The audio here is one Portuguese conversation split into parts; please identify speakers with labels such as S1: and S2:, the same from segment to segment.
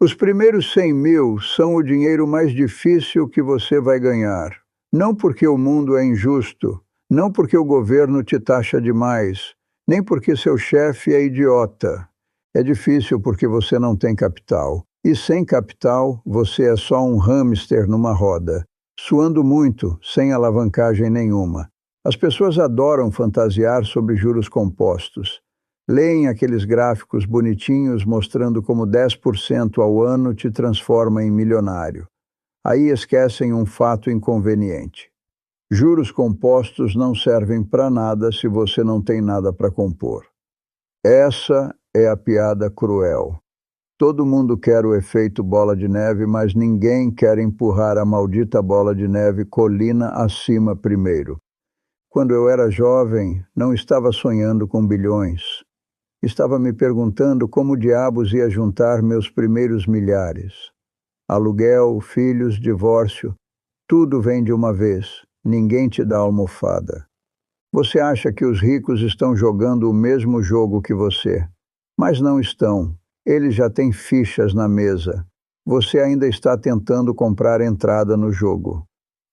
S1: Os primeiros 100 mil são o dinheiro mais difícil que você vai ganhar. Não porque o mundo é injusto, não porque o governo te taxa demais, nem porque seu chefe é idiota. É difícil porque você não tem capital. E sem capital, você é só um hamster numa roda, suando muito, sem alavancagem nenhuma. As pessoas adoram fantasiar sobre juros compostos. Leem aqueles gráficos bonitinhos mostrando como 10% ao ano te transforma em milionário. Aí esquecem um fato inconveniente. Juros compostos não servem para nada se você não tem nada para compor. Essa é a piada cruel. Todo mundo quer o efeito bola de neve, mas ninguém quer empurrar a maldita bola de neve colina acima primeiro. Quando eu era jovem, não estava sonhando com bilhões. Estava me perguntando como diabos ia juntar meus primeiros milhares. Aluguel, filhos, divórcio, tudo vem de uma vez. Ninguém te dá almofada. Você acha que os ricos estão jogando o mesmo jogo que você, mas não estão. Eles já têm fichas na mesa. Você ainda está tentando comprar entrada no jogo.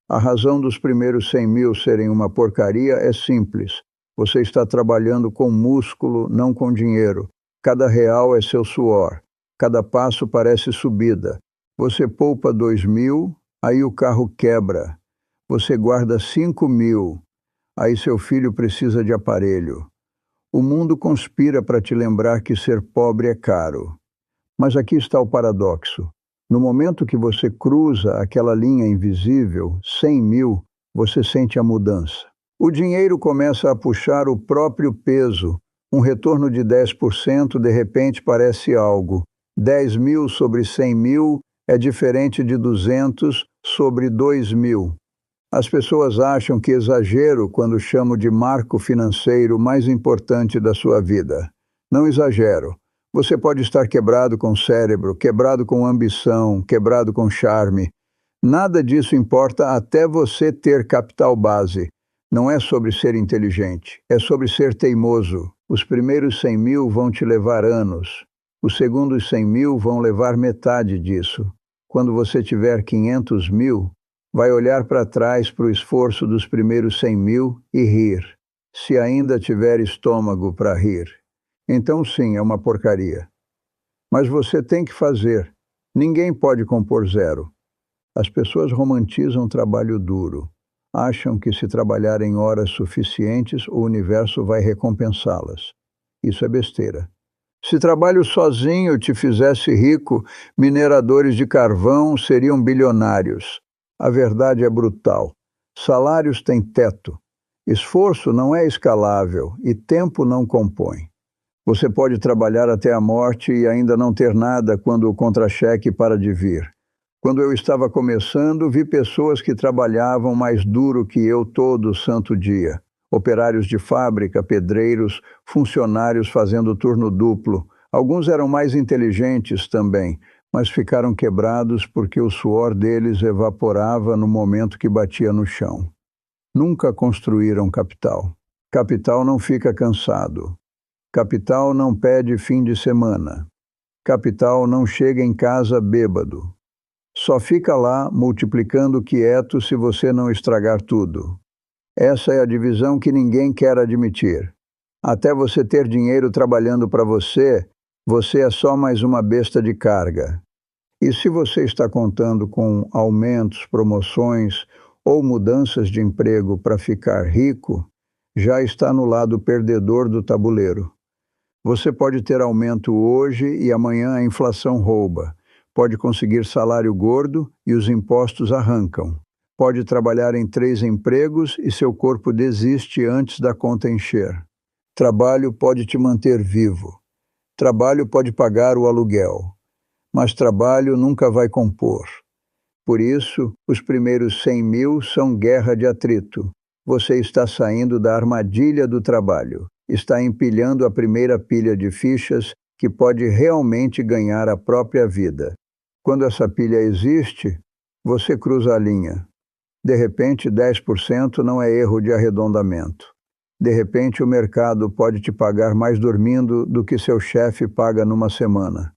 S1: A razão dos primeiros 100 mil serem uma porcaria é simples. Você está trabalhando com músculo, não com dinheiro. Cada real é seu suor. Cada passo parece subida. Você poupa 2 mil, aí o carro quebra. Você guarda 5 mil, aí seu filho precisa de aparelho. O mundo conspira para te lembrar que ser pobre é caro. Mas aqui está o paradoxo. No momento que você cruza aquela linha invisível, 100 mil, você sente a mudança. O dinheiro começa a puxar o próprio peso. Um retorno de 10% de repente parece algo. 10 mil sobre 100 mil é diferente de 200 sobre 2 mil. As pessoas acham que exagero quando chamo de marco financeiro mais importante da sua vida. Não exagero. Você pode estar quebrado com cérebro, quebrado com ambição, quebrado com charme. Nada disso importa até você ter capital base. Não é sobre ser inteligente, é sobre ser teimoso. Os primeiros 100 mil vão te levar anos. Os segundos 100 mil vão levar metade disso. Quando você tiver 500 mil, vai olhar para trás para o esforço dos primeiros 100 mil e rir. Se ainda tiver estômago para rir. Então sim, é uma porcaria. Mas você tem que fazer. Ninguém pode compor zero. As pessoas romantizam trabalho duro. Acham que se trabalharem horas suficientes, o universo vai recompensá-las. Isso é besteira. Se trabalho sozinho te fizesse rico, mineradores de carvão seriam bilionários. A verdade é brutal. Salários têm teto. Esforço não é escalável e tempo não compõe. Você pode trabalhar até a morte e ainda não ter nada quando o contra-cheque para de vir. Quando eu estava começando, vi pessoas que trabalhavam mais duro que eu todo santo dia. Operários de fábrica, pedreiros, funcionários fazendo turno duplo. Alguns eram mais inteligentes também, mas ficaram quebrados porque o suor deles evaporava no momento que batia no chão. Nunca construíram capital. Capital não fica cansado. Capital não pede fim de semana. Capital não chega em casa bêbado. Só fica lá multiplicando quieto se você não estragar tudo. Essa é a divisão que ninguém quer admitir. Até você ter dinheiro trabalhando para você, você é só mais uma besta de carga. E se você está contando com aumentos, promoções ou mudanças de emprego para ficar rico, já está no lado perdedor do tabuleiro. Você pode ter aumento hoje e amanhã a inflação rouba. Pode conseguir salário gordo e os impostos arrancam. Pode trabalhar em 3 empregos e seu corpo desiste antes da conta encher. Trabalho pode te manter vivo. Trabalho pode pagar o aluguel. Mas trabalho nunca vai compor. Por isso, os primeiros 100 mil são guerra de atrito. Você está saindo da armadilha do trabalho. Está empilhando a primeira pilha de fichas que pode realmente ganhar a própria vida. Quando essa pilha existe, você cruza a linha. De repente, 10% não é erro de arredondamento. De repente, o mercado pode te pagar mais dormindo do que seu chefe paga numa semana.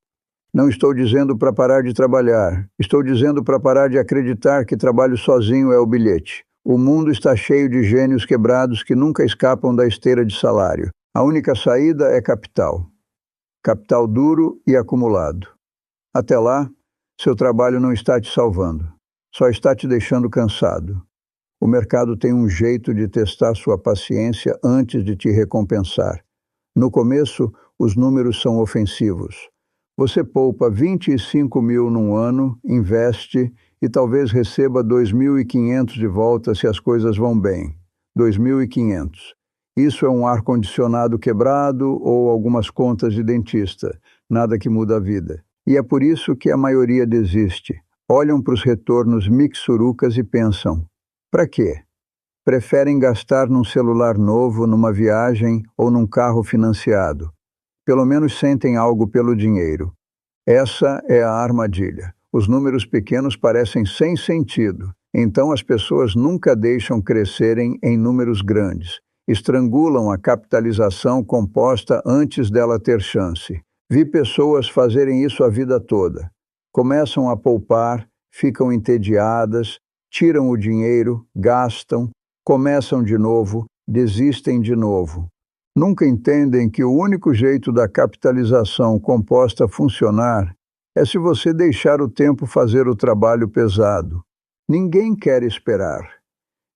S1: Não estou dizendo para parar de trabalhar. Estou dizendo para parar de acreditar que trabalho sozinho é o bilhete. O mundo está cheio de gênios quebrados que nunca escapam da esteira de salário. A única saída é capital. Capital duro e acumulado. Até lá, seu trabalho não está te salvando. Só está te deixando cansado. O mercado tem um jeito de testar sua paciência antes de te recompensar. No começo, os números são ofensivos. Você poupa 25 mil num ano, investe e talvez receba 2.500 de volta se as coisas vão bem. 2.500. Isso é um ar-condicionado quebrado ou algumas contas de dentista. Nada que muda a vida. E é por isso que a maioria desiste. Olham para os retornos mixurucas e pensam: para quê? Preferem gastar num celular novo, numa viagem ou num carro financiado. Pelo menos sentem algo pelo dinheiro. Essa é a armadilha. Os números pequenos parecem sem sentido. Então as pessoas nunca deixam crescerem em números grandes. Estrangulam a capitalização composta antes dela ter chance. Vi pessoas fazerem isso a vida toda. Começam a poupar, ficam entediadas, tiram o dinheiro, gastam, começam de novo, desistem de novo. Nunca entendem que o único jeito da capitalização composta funcionar é se você deixar o tempo fazer o trabalho pesado. Ninguém quer esperar.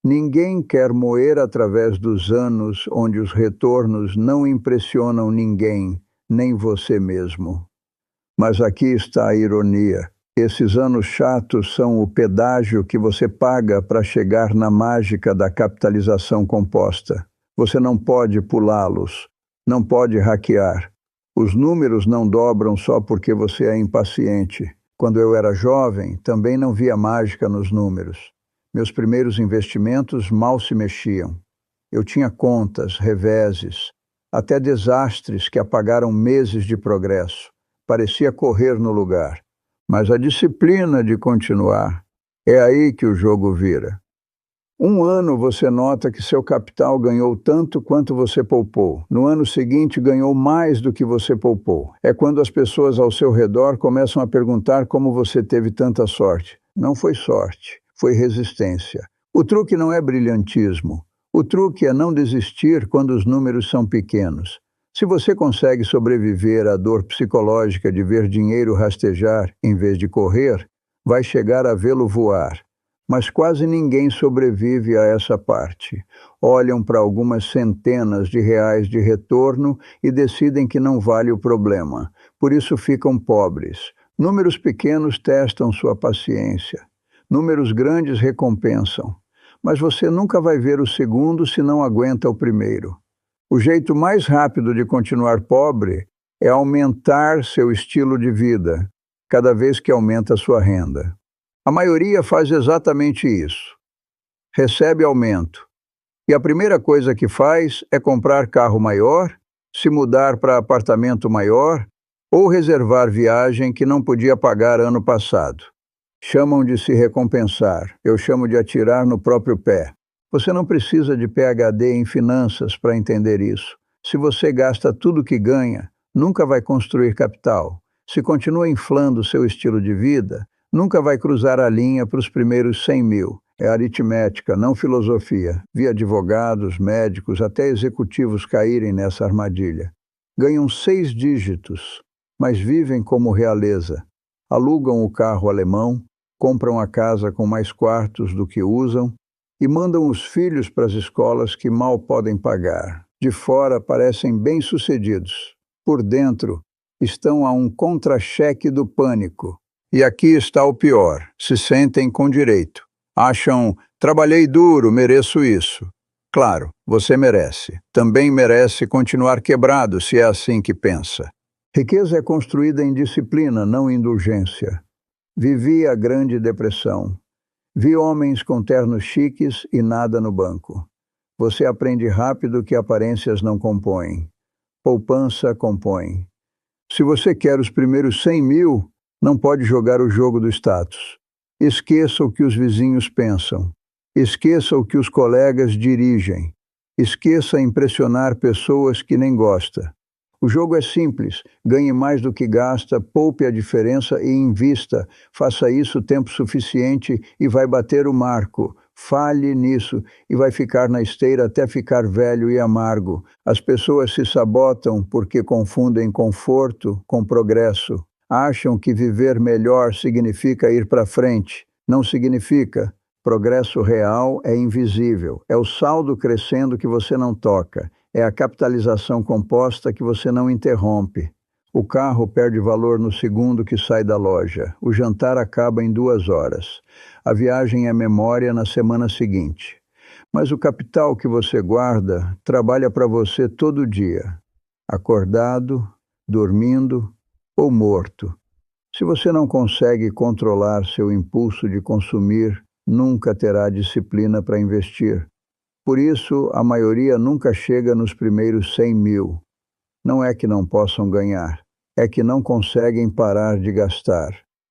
S1: Ninguém quer moer através dos anos onde os retornos não impressionam ninguém, nem você mesmo. Mas aqui está a ironia. Esses anos chatos são o pedágio que você paga para chegar na mágica da capitalização composta. Você não pode pulá-los, não pode hackear. Os números não dobram só porque você é impaciente. Quando eu era jovem, também não via mágica nos números. Meus primeiros investimentos mal se mexiam. Eu tinha contas, reveses, até desastres que apagaram meses de progresso. Parecia correr no lugar. Mas a disciplina de continuar, é aí que o jogo vira. Um ano você nota que seu capital ganhou tanto quanto você poupou. No ano seguinte ganhou mais do que você poupou. É quando as pessoas ao seu redor começam a perguntar como você teve tanta sorte. Não foi sorte, foi resistência. O truque não é brilhantismo. O truque é não desistir quando os números são pequenos. Se você consegue sobreviver à dor psicológica de ver dinheiro rastejar em vez de correr, vai chegar a vê-lo voar. Mas quase ninguém sobrevive a essa parte. Olham para algumas centenas de reais de retorno e decidem que não vale o problema. Por isso ficam pobres. Números pequenos testam sua paciência. Números grandes recompensam. Mas você nunca vai ver o segundo se não aguenta o primeiro. O jeito mais rápido de continuar pobre é aumentar seu estilo de vida, cada vez que aumenta sua renda. A maioria faz exatamente isso. Recebe aumento. E a primeira coisa que faz é comprar carro maior, se mudar para apartamento maior ou reservar viagem que não podia pagar ano passado. Chamam de se recompensar. Eu chamo de atirar no próprio pé. Você não precisa de PhD em finanças para entender isso. Se você gasta tudo que ganha, nunca vai construir capital. Se continua inflando seu estilo de vida, nunca vai cruzar a linha para os primeiros 100 mil. É aritmética, não filosofia. Vi advogados, médicos, até executivos caírem nessa armadilha. Ganham 6 dígitos, mas vivem como realeza. Alugam o carro alemão, compram a casa com mais quartos do que usam, e mandam os filhos para as escolas que mal podem pagar. De fora parecem bem-sucedidos. Por dentro, estão a um contra-cheque do pânico. E aqui está o pior: se sentem com direito. Acham, trabalhei duro, mereço isso. Claro, você merece. Também merece continuar quebrado, se é assim que pensa. Riqueza é construída em disciplina, não indulgência. Vivi a Grande Depressão. Vi homens com ternos chiques e nada no banco. Você aprende rápido que aparências não compõem. Poupança compõe. Se você quer os primeiros 100 mil, não pode jogar o jogo do status. Esqueça o que os vizinhos pensam. Esqueça o que os colegas dirigem. Esqueça impressionar pessoas que nem gosta. O jogo é simples, ganhe mais do que gasta, poupe a diferença e invista. Faça isso tempo suficiente e vai bater o marco. Falhe nisso e vai ficar na esteira até ficar velho e amargo. As pessoas se sabotam porque confundem conforto com progresso. Acham que viver melhor significa ir para frente. Não significa. Progresso real é invisível. É o saldo crescendo que você não toca. É a capitalização composta que você não interrompe. O carro perde valor no segundo que sai da loja. O jantar acaba em 2 horas. A viagem é memória na semana seguinte. Mas o capital que você guarda trabalha para você todo dia, acordado, dormindo ou morto. Se você não consegue controlar seu impulso de consumir, nunca terá disciplina para investir. Por isso, a maioria nunca chega nos primeiros 100 mil. Não é que não possam ganhar, é que não conseguem parar de gastar.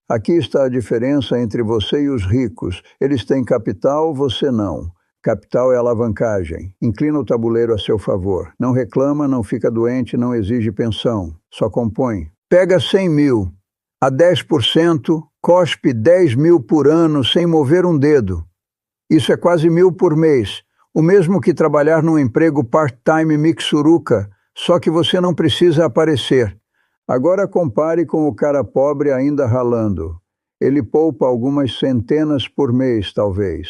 S1: Aqui está a diferença entre você e os ricos. Eles têm capital, você não. Capital é alavancagem. Inclina o tabuleiro a seu favor. Não reclama, não fica doente, não exige pensão. Só compõe. Pega 100 mil. A 10%, cospe 10 mil por ano sem mover um dedo. Isso é quase 1.000 por mês. O mesmo que trabalhar num emprego part-time mixuruca, só que você não precisa aparecer. Agora compare com o cara pobre ainda ralando. Ele poupa algumas centenas por mês, talvez.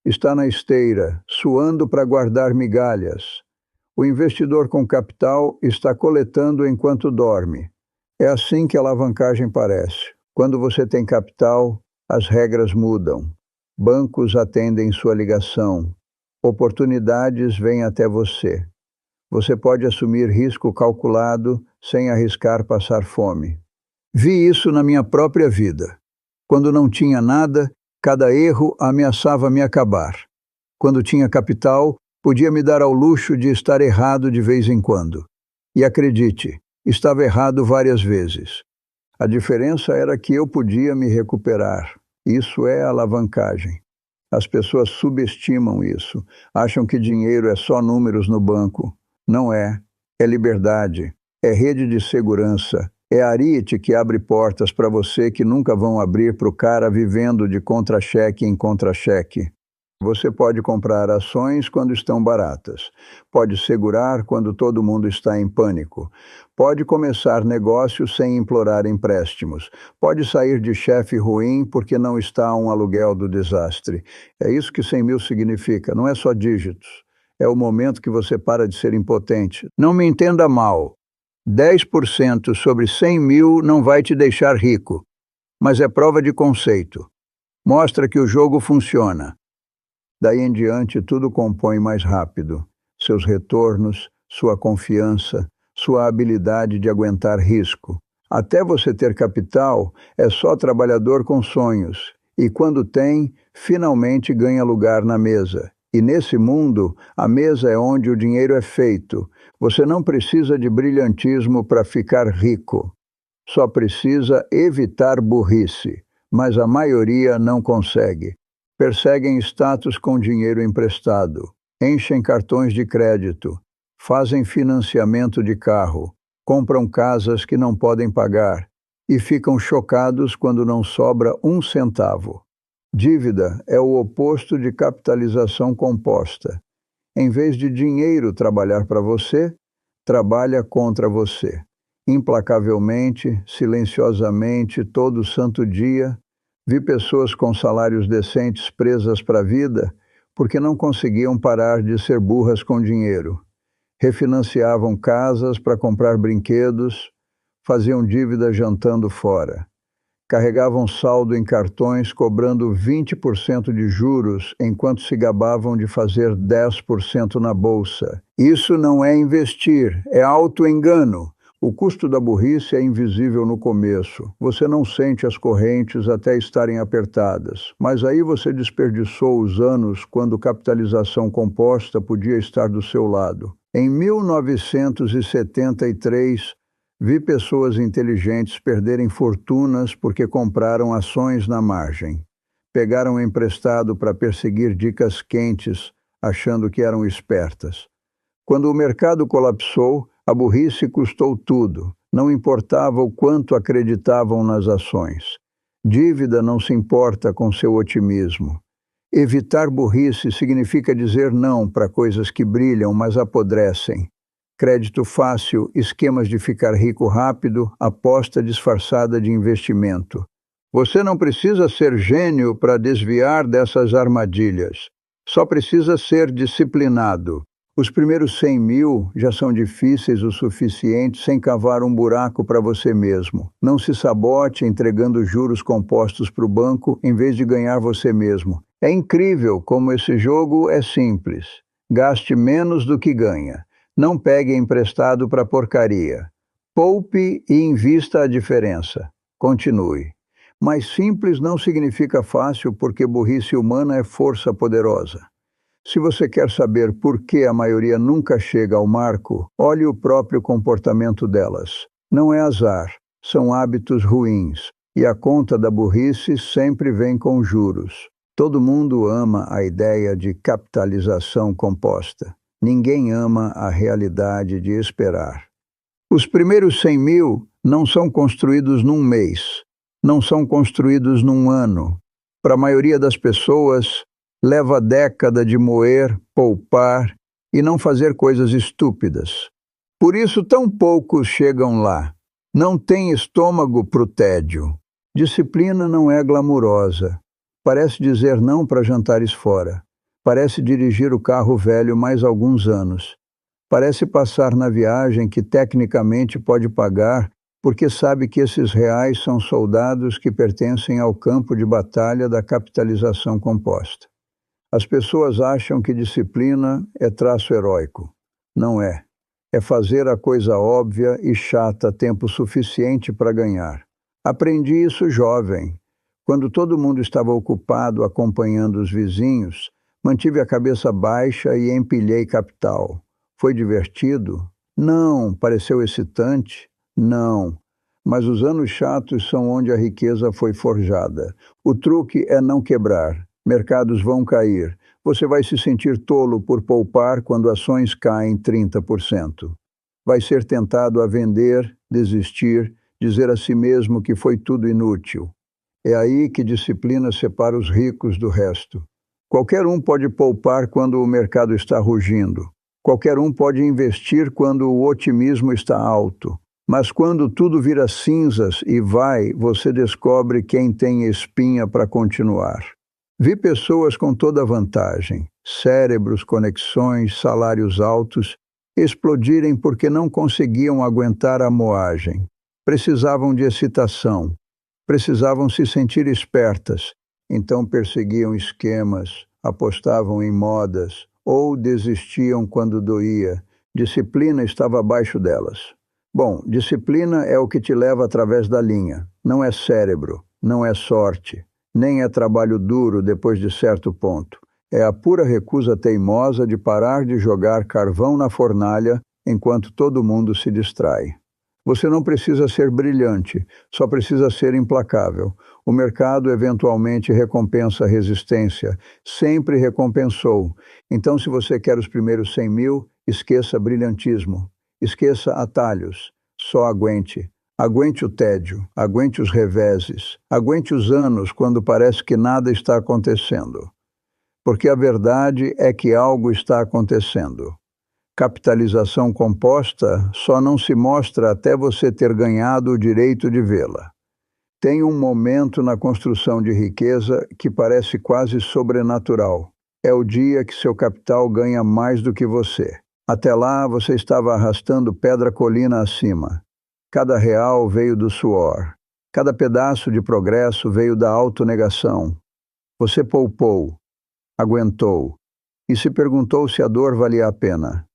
S1: Está na esteira, suando para guardar migalhas. O investidor com capital está coletando enquanto dorme. É assim que a alavancagem parece. Quando você tem capital, as regras mudam. Bancos atendem sua ligação. Oportunidades vêm até você. Você pode assumir risco calculado sem arriscar passar fome. Vi isso na minha própria vida. Quando não tinha nada, cada erro ameaçava me acabar. Quando tinha capital, podia me dar ao luxo de estar errado de vez em quando. E acredite, estava errado várias vezes. A diferença era que eu podia me recuperar. Isso é alavancagem. As pessoas subestimam isso. Acham que dinheiro é só números no banco. Não é. É liberdade. É rede de segurança. É Ariete que abre portas para você que nunca vão abrir para o cara vivendo de contra-cheque em contra-cheque. Você pode comprar ações quando estão baratas. Pode segurar quando todo mundo está em pânico. Pode começar negócios sem implorar empréstimos. Pode sair de chefe ruim porque não está a um aluguel do desastre. É isso que 100 mil significa, não é só dígitos. É o momento que você para de ser impotente. Não me entenda mal. 10% sobre 100 mil não vai te deixar rico. Mas é prova de conceito. Mostra que o jogo funciona. Daí em diante, tudo compõe mais rápido. Seus retornos, sua confiança, sua habilidade de aguentar risco. Até você ter capital, é só trabalhador com sonhos. E quando tem, finalmente ganha lugar na mesa. E nesse mundo, a mesa é onde o dinheiro é feito. Você não precisa de brilhantismo para ficar rico. Só precisa evitar burrice. Mas a maioria não consegue. Perseguem status com dinheiro emprestado, enchem cartões de crédito, fazem financiamento de carro, compram casas que não podem pagar e ficam chocados quando não sobra um centavo. Dívida é o oposto de capitalização composta. Em vez de dinheiro trabalhar para você, trabalha contra você. Implacavelmente, silenciosamente, todo santo dia, vi pessoas com salários decentes presas para a vida porque não conseguiam parar de ser burras com dinheiro. Refinanciavam casas para comprar brinquedos, faziam dívida jantando fora. Carregavam saldo em cartões cobrando 20% de juros enquanto se gabavam de fazer 10% na bolsa. Isso não é investir, é auto-engano. O custo da burrice é invisível no começo. Você não sente as correntes até estarem apertadas. Mas aí você desperdiçou os anos quando capitalização composta podia estar do seu lado. Em 1973, vi pessoas inteligentes perderem fortunas porque compraram ações na margem. Pegaram emprestado para perseguir dicas quentes, achando que eram espertas. Quando o mercado colapsou, A burrice custou tudo, não importava o quanto acreditavam nas ações. Dívida não se importa com seu otimismo. Evitar burrice significa dizer não para coisas que brilham, mas apodrecem. Crédito fácil, esquemas de ficar rico rápido, aposta disfarçada de investimento. Você não precisa ser gênio para desviar dessas armadilhas. Só precisa ser disciplinado. Os primeiros 100 mil já são difíceis o suficiente sem cavar um buraco para você mesmo. Não se sabote entregando juros compostos para o banco em vez de ganhar você mesmo. É incrível como esse jogo é simples. Gaste menos do que ganha. Não pegue emprestado para porcaria. Poupe e invista a diferença. Continue. Mas simples não significa fácil porque burrice humana é força poderosa. Se você quer saber por que a maioria nunca chega ao marco, olhe o próprio comportamento delas. Não é azar, são hábitos ruins. E a conta da burrice sempre vem com juros. Todo mundo ama a ideia de capitalização composta. Ninguém ama a realidade de esperar. Os primeiros 100 mil não são construídos num mês, não são construídos num ano. Para a maioria das pessoas, leva década de moer, poupar e não fazer coisas estúpidas. Por isso, tão poucos chegam lá. Não tem estômago para o tédio. Disciplina não é glamurosa. Parece dizer não para jantares fora. Parece dirigir o carro velho mais alguns anos. Parece passar na viagem que tecnicamente pode pagar porque sabe que esses reais são soldados que pertencem ao campo de batalha da capitalização composta. As pessoas acham que disciplina é traço heróico. Não é. É fazer a coisa óbvia e chata tempo suficiente para ganhar. Aprendi isso jovem. Quando todo mundo estava ocupado acompanhando os vizinhos, mantive a cabeça baixa e empilhei capital. Foi divertido? Não. Pareceu excitante? Não. Mas os anos chatos são onde a riqueza foi forjada. O truque é não quebrar. Mercados vão cair. Você vai se sentir tolo por poupar quando ações caem 30%. Vai ser tentado a vender, desistir, dizer a si mesmo que foi tudo inútil. É aí que disciplina separa os ricos do resto. Qualquer um pode poupar quando o mercado está rugindo. Qualquer um pode investir quando o otimismo está alto. Mas quando tudo vira cinzas e vai, você descobre quem tem espinha para continuar. Vi pessoas com toda vantagem, cérebros, conexões, salários altos, explodirem porque não conseguiam aguentar a moagem. Precisavam de excitação, precisavam se sentir espertas, então perseguiam esquemas, apostavam em modas ou desistiam quando doía. Disciplina estava abaixo delas. Bom, disciplina é o que te leva através da linha. Não é cérebro, não é sorte, nem é trabalho duro depois de certo ponto. É a pura recusa teimosa de parar de jogar carvão na fornalha enquanto todo mundo se distrai. Você não precisa ser brilhante, só precisa ser implacável. O mercado eventualmente recompensa a resistência, sempre recompensou. Então, se você quer os primeiros 100 mil, esqueça brilhantismo, esqueça atalhos, só aguente. Aguente o tédio, aguente os reveses, aguente os anos quando parece que nada está acontecendo. Porque a verdade é que algo está acontecendo. Capitalização composta só não se mostra até você ter ganhado o direito de vê-la. Tem um momento na construção de riqueza que parece quase sobrenatural. É o dia que seu capital ganha mais do que você. Até lá, você estava arrastando pedra colina acima. Cada real veio do suor. Cada pedaço de progresso veio da autonegação. Você poupou, aguentou, e se perguntou se a dor valia a pena.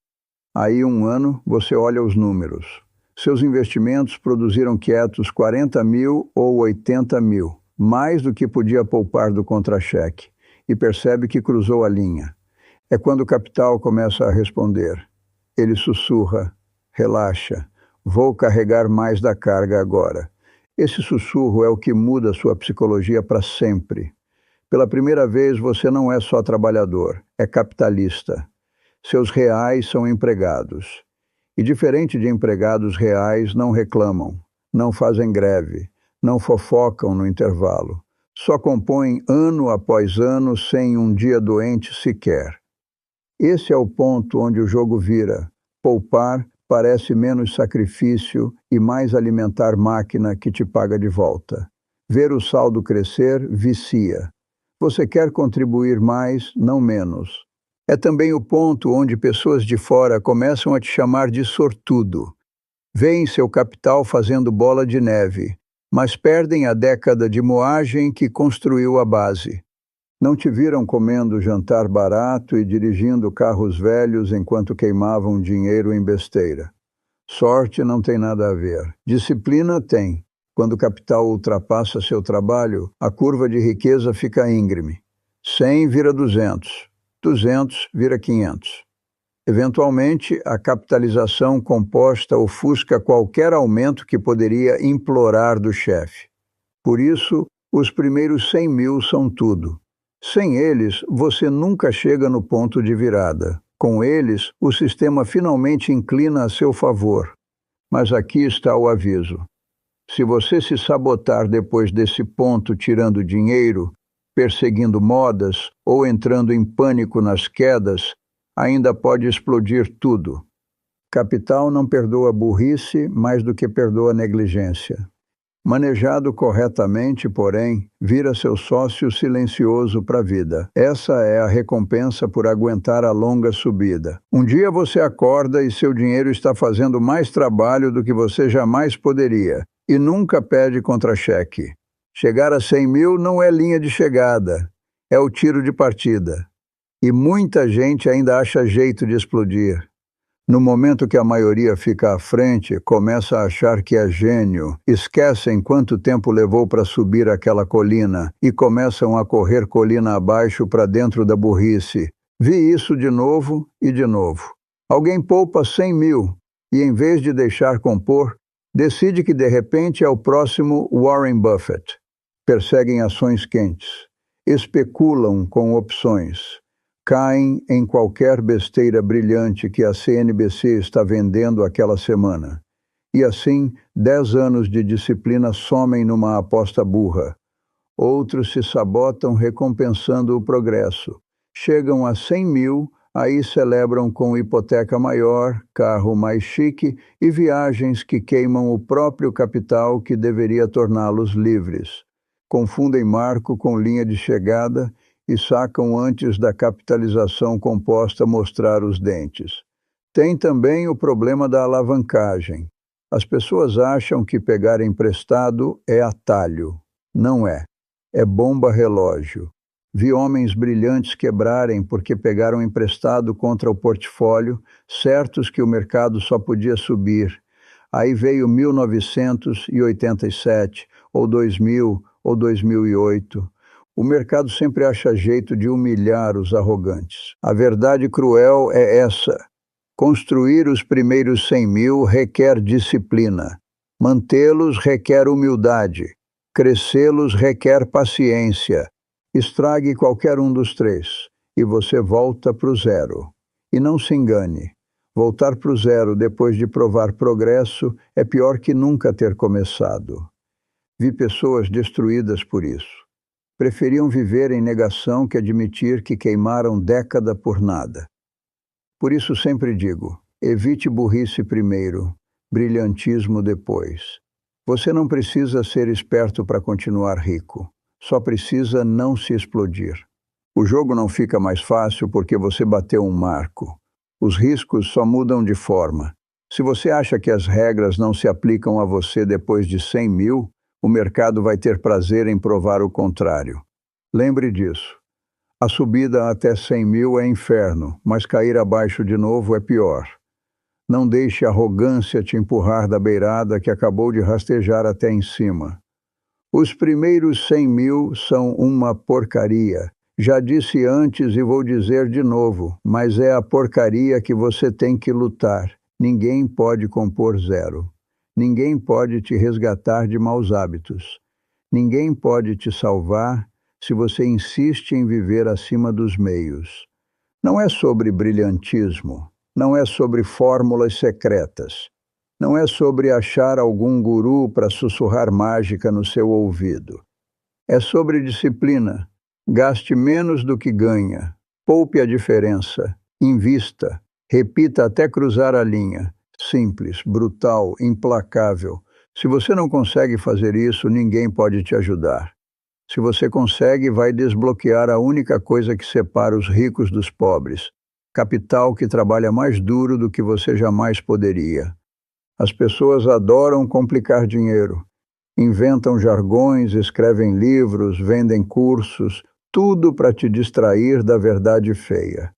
S1: Aí, um ano, você olha os números. Seus investimentos produziram quietos 40 mil ou 80 mil, mais do que podia poupar do contra-cheque, e percebe que cruzou a linha. É quando o capital começa a responder. Ele sussurra, relaxa, vou carregar mais da carga agora. Esse sussurro é o que muda sua psicologia para sempre. Pela primeira vez, você não é só trabalhador, é capitalista. Seus reais são empregados. E, diferente de empregados reais, não reclamam, não fazem greve, não fofocam no intervalo. Só compõem ano após ano sem um dia doente sequer. Esse é o ponto onde o jogo vira. Poupar parece menos sacrifício e mais alimentar máquina que te paga de volta. Ver o saldo crescer vicia. Você quer contribuir mais, não menos. É também o ponto onde pessoas de fora começam a te chamar de sortudo. Veem seu capital fazendo bola de neve, mas perdem a década de moagem que construiu a base. Não te viram comendo jantar barato e dirigindo carros velhos enquanto queimavam dinheiro em besteira. Sorte não tem nada a ver. Disciplina tem. Quando o capital ultrapassa seu trabalho, a curva de riqueza fica íngreme. 100 vira 200, 200 vira 500. Eventualmente, a capitalização composta ofusca qualquer aumento que poderia implorar do chefe. Por isso, os primeiros 100 mil são tudo. Sem eles, você nunca chega no ponto de virada. Com eles, o sistema finalmente inclina a seu favor. Mas aqui está o aviso. Se você se sabotar depois desse ponto tirando dinheiro, perseguindo modas ou entrando em pânico nas quedas, ainda pode explodir tudo. Capital não perdoa burrice mais do que perdoa negligência. Manejado corretamente, porém, vira seu sócio silencioso para a vida. Essa é a recompensa por aguentar a longa subida. Um dia você acorda e seu dinheiro está fazendo mais trabalho do que você jamais poderia, e nunca pede contra-cheque. Chegar a 100 mil não é linha de chegada, é o tiro de partida. E muita gente ainda acha jeito de explodir. No momento que a maioria fica à frente, começa a achar que é gênio, esquecem quanto tempo levou para subir aquela colina e começam a correr colina abaixo para dentro da burrice. Vi isso de novo e de novo. Alguém poupa 100 mil e, em vez de deixar compor, decide que de repente é o próximo Warren Buffett. Perseguem ações quentes, especulam com opções. Caem em qualquer besteira brilhante que a CNBC está vendendo aquela semana. E assim, 10 anos de disciplina somem numa aposta burra. Outros se sabotam recompensando o progresso. Chegam a 100 mil, aí celebram com hipoteca maior, carro mais chique e viagens que queimam o próprio capital que deveria torná-los livres. Confundem marco com linha de chegada e sacam antes da capitalização composta mostrar os dentes. Tem também o problema da alavancagem. As pessoas acham que pegar emprestado é atalho. Não é. É bomba relógio. Vi homens brilhantes quebrarem porque pegaram emprestado contra o portfólio, certos que o mercado só podia subir. Aí veio 1987, ou 2000, ou 2008. O mercado sempre acha jeito de humilhar os arrogantes. A verdade cruel é essa. Construir os primeiros 100 mil requer disciplina. Mantê-los requer humildade. Crescê-los requer paciência. Estrague qualquer um dos três e você volta para o zero. E não se engane. Voltar para o zero depois de provar progresso é pior que nunca ter começado. Vi pessoas destruídas por isso. Preferiam viver em negação que admitir que queimaram década por nada. Por isso sempre digo, evite burrice primeiro, brilhantismo depois. Você não precisa ser esperto para continuar rico, só precisa não se explodir. O jogo não fica mais fácil porque você bateu um marco. Os riscos só mudam de forma. Se você acha que as regras não se aplicam a você depois de 100 mil, o mercado vai ter prazer em provar o contrário. Lembre disso. A subida até 100 mil é inferno, mas cair abaixo de novo é pior. Não deixe a arrogância te empurrar da beirada que acabou de rastejar até em cima. Os primeiros 100 mil são uma porcaria. Já disse antes e vou dizer de novo, mas é a porcaria que você tem que lutar. Ninguém pode compor zero. Ninguém pode te resgatar de maus hábitos. Ninguém pode te salvar se você insiste em viver acima dos meios. Não é sobre brilhantismo, Não é sobre fórmulas secretas. Não é sobre achar algum guru para sussurrar mágica no seu ouvido. É sobre disciplina. Gaste menos do que ganha. Poupe a diferença. Invista. Repita até cruzar a linha. Simples, brutal, implacável. Se você não consegue fazer isso, ninguém pode te ajudar. Se você consegue, vai desbloquear a única coisa que separa os ricos dos pobres. Capital que trabalha mais duro do que você jamais poderia. As pessoas adoram complicar dinheiro. Inventam jargões, escrevem livros, vendem cursos, tudo para te distrair da verdade feia.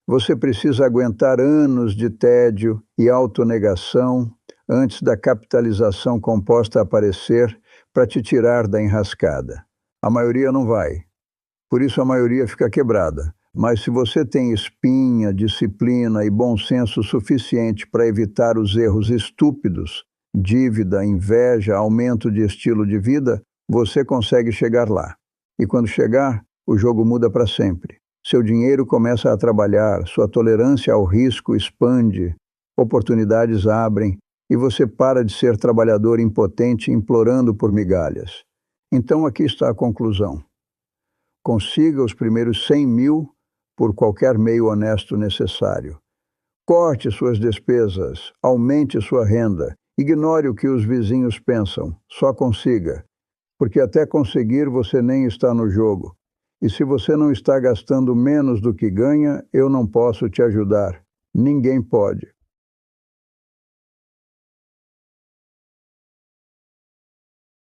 S1: Você precisa aguentar anos de tédio e autonegação antes da capitalização composta aparecer para te tirar da enrascada. A maioria não vai. Por isso a maioria fica quebrada. Mas se você tem espinha, disciplina e bom senso suficiente para evitar os erros estúpidos, dívida, inveja, aumento de estilo de vida, você consegue chegar lá. E quando chegar, o jogo muda para sempre. Seu dinheiro começa a trabalhar, sua tolerância ao risco expande, oportunidades abrem e você para de ser trabalhador impotente implorando por migalhas. Então aqui está a conclusão. Consiga os primeiros 100 mil por qualquer meio honesto necessário. Corte suas despesas, aumente sua renda, ignore o que os vizinhos pensam, só consiga. Porque até conseguir você nem está no jogo. E se você não está gastando menos do que ganha, eu não posso te ajudar. Ninguém pode.